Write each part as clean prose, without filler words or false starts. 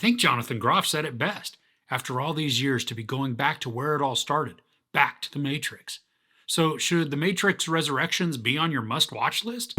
think Jonathan Groff said it best. After all these years, to be going back to where it all started, back to the Matrix. So, should The Matrix Resurrections be on your must watch list?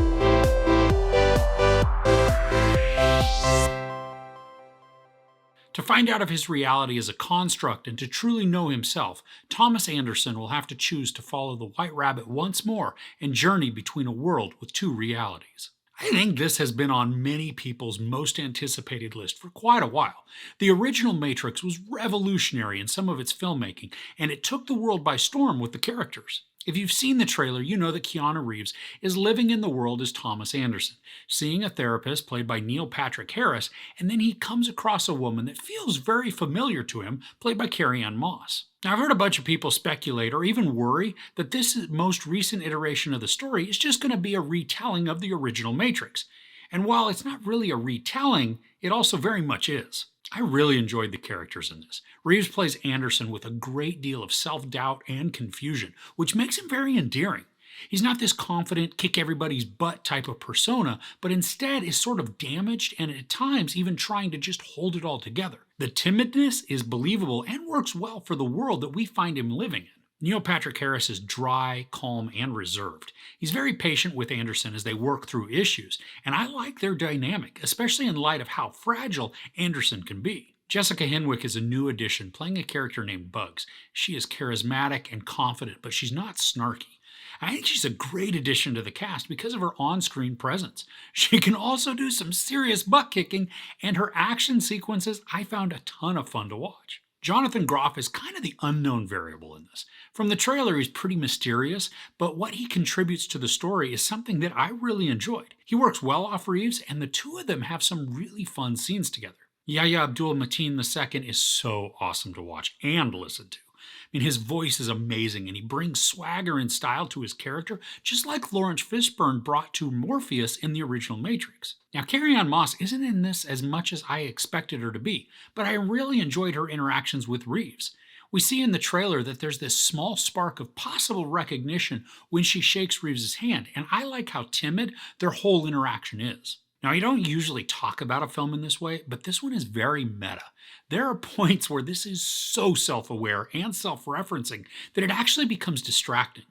To find out if his reality is a construct and to truly know himself, Thomas Anderson will have to choose to follow the White Rabbit once more and journey between a world with two realities. I think this has been on many people's most anticipated list for quite a while. The original Matrix was revolutionary in some of its filmmaking, and it took the world by storm with the characters. If you've seen the trailer, you know that Keanu Reeves is living in the world as Thomas Anderson, seeing a therapist played by Neil Patrick Harris, and then he comes across a woman that feels very familiar to him, played by Carrie-Anne Moss. Now, I've heard a bunch of people speculate or even worry that this most recent iteration of the story is just going to be a retelling of the original Matrix. And while it's not really a retelling, it also very much is. I really enjoyed the characters in this. Reeves plays Anderson with a great deal of self-doubt and confusion, which makes him very endearing. He's not this confident, kick everybody's butt type of persona, but instead is sort of damaged and at times even trying to just hold it all together. The timidness is believable and works well for the world that we find him living in. Neil Patrick Harris is dry, calm, and reserved. He's very patient with Anderson as they work through issues, and I like their dynamic, especially in light of how fragile Anderson can be. Jessica Henwick is a new addition, playing a character named Bugs. She is charismatic and confident, but she's not snarky. I think she's a great addition to the cast because of her on-screen presence. She can also do some serious butt kicking, and her action sequences I found a ton of fun to watch. Jonathan Groff is kind of the unknown variable in this. From the trailer, he's pretty mysterious, but what he contributes to the story is something that I really enjoyed. He works well off Reeves, and the two of them have some really fun scenes together. Yahya Abdul-Mateen II is so awesome to watch and listen to. I mean, his voice is amazing, and he brings swagger and style to his character, just like Lawrence Fishburne brought to Morpheus in the original Matrix. Now, Carrie-Anne Moss isn't in this as much as I expected her to be, but I really enjoyed her interactions with Reeves. We see in the trailer that there's this small spark of possible recognition when she shakes Reeves' hand, and I like how timid their whole interaction is. Now, you don't usually talk about a film in this way, but this one is very meta. There are points where this is so self-aware and self-referencing that it actually becomes distracting.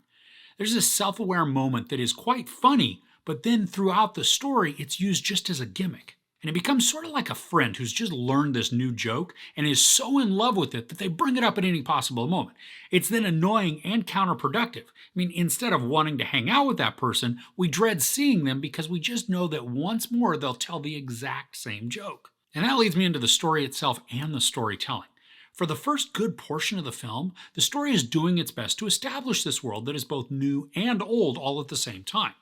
There's this self-aware moment that is quite funny, but then throughout the story, it's used just as a gimmick. And it becomes sort of like a friend who's just learned this new joke and is so in love with it that they bring it up at any possible moment. It's then annoying and counterproductive. I mean, instead of wanting to hang out with that person, we dread seeing them because we just know that once more they'll tell the exact same joke. And that leads me into the story itself and the storytelling. For the first good portion of the film, the story is doing its best to establish this world that is both new and old all at the same time.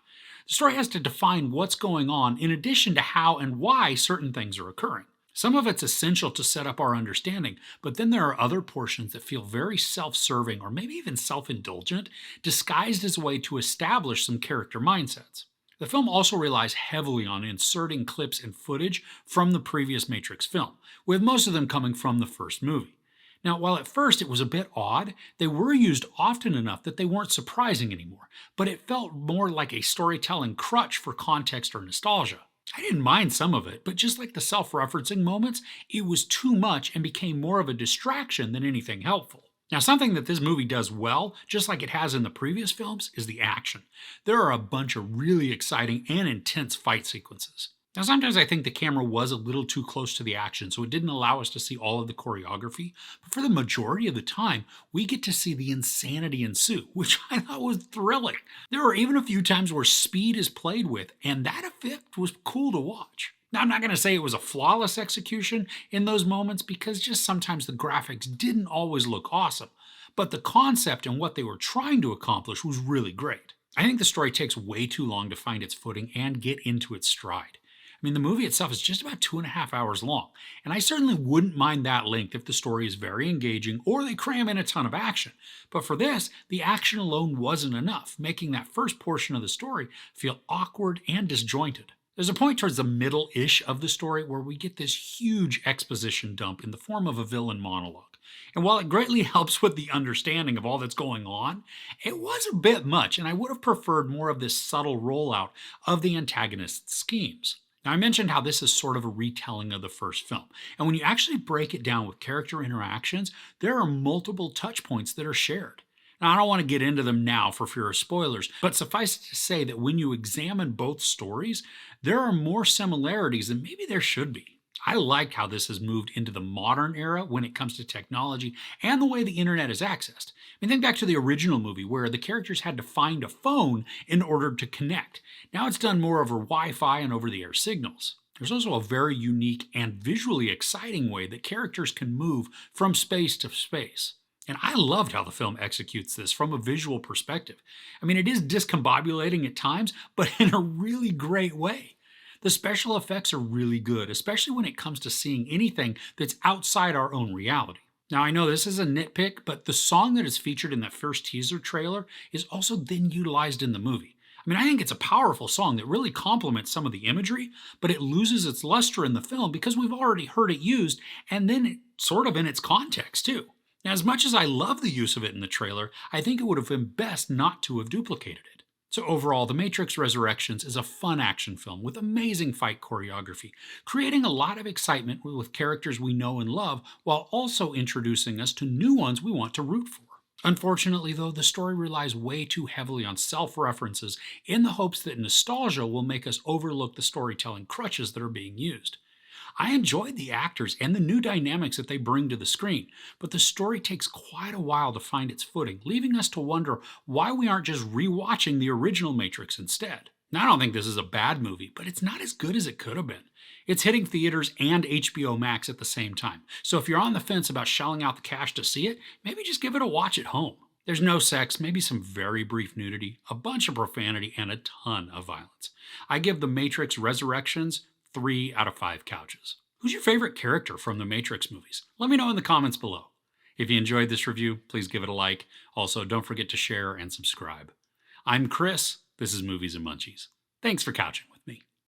The story has to define what's going on in addition to how and why certain things are occurring. Some of it's essential to set up our understanding, but then there are other portions that feel very self-serving or maybe even self-indulgent, disguised as a way to establish some character mindsets. The film also relies heavily on inserting clips and footage from the previous Matrix film, with most of them coming from the first movie. Now, while at first it was a bit odd, they were used often enough that they weren't surprising anymore, but it felt more like a storytelling crutch for context or nostalgia. I didn't mind some of it, but just like the self-referencing moments, it was too much and became more of a distraction than anything helpful. Now, something that this movie does well, just like it has in the previous films, is the action. There are a bunch of really exciting and intense fight sequences. Now, sometimes I think the camera was a little too close to the action, so it didn't allow us to see all of the choreography, but for the majority of the time, we get to see the insanity ensue, which I thought was thrilling. There are even a few times where speed is played with, and that effect was cool to watch. Now, I'm not going to say it was a flawless execution in those moments, because just sometimes the graphics didn't always look awesome, but the concept and what they were trying to accomplish was really great. I think the story takes way too long to find its footing and get into its stride. I mean, the movie itself is just about 2.5 hours long, and I certainly wouldn't mind that length if the story is very engaging or they cram in a ton of action. But for this, the action alone wasn't enough, making that first portion of the story feel awkward and disjointed. There's a point towards the middle-ish of the story where we get this huge exposition dump in the form of a villain monologue. And while it greatly helps with the understanding of all that's going on, it was a bit much, and I would have preferred more of this subtle rollout of the antagonist's schemes. Now, I mentioned how this is sort of a retelling of the first film. And when you actually break it down with character interactions, there are multiple touch points that are shared. Now, I don't want to get into them now for fear of spoilers, but suffice it to say that when you examine both stories, there are more similarities than maybe there should be. I like how this has moved into the modern era when it comes to technology and the way the internet is accessed. I mean, think back to the original movie where the characters had to find a phone in order to connect. Now it's done more over Wi Fi and over the air signals. There's also a very unique and visually exciting way that characters can move from space to space. And I loved how the film executes this from a visual perspective. I mean, it is discombobulating at times, but in a really great way. The special effects are really good, especially when it comes to seeing anything that's outside our own reality. Now, I know this is a nitpick, but the song that is featured in that first teaser trailer is also then utilized in the movie. I mean, I think it's a powerful song that really complements some of the imagery, but it loses its luster in the film because we've already heard it used, and then sort of in its context, too. Now, as much as I love the use of it in the trailer, I think it would have been best not to have duplicated it. So overall, The Matrix Resurrections is a fun action film with amazing fight choreography, creating a lot of excitement with characters we know and love, while also introducing us to new ones we want to root for. Unfortunately, though, the story relies way too heavily on self-references in the hopes that nostalgia will make us overlook the storytelling crutches that are being used. I enjoyed the actors and the new dynamics that they bring to the screen, but the story takes quite a while to find its footing, leaving us to wonder why we aren't just rewatching the original Matrix instead. Now, I don't think this is a bad movie, but it's not as good as it could have been. It's hitting theaters and HBO Max at the same time, so if you're on the fence about shelling out the cash to see it, maybe just give it a watch at home. There's no sex, maybe some very brief nudity, a bunch of profanity, and a ton of violence. I give The Matrix Resurrections 3 out of 5 couches. Who's your favorite character from the Matrix movies? Let me know in the comments below. If you enjoyed this review, please give it a like. Also, don't forget to share and subscribe. I'm Chris. This is Movies and Munchies. Thanks for couching.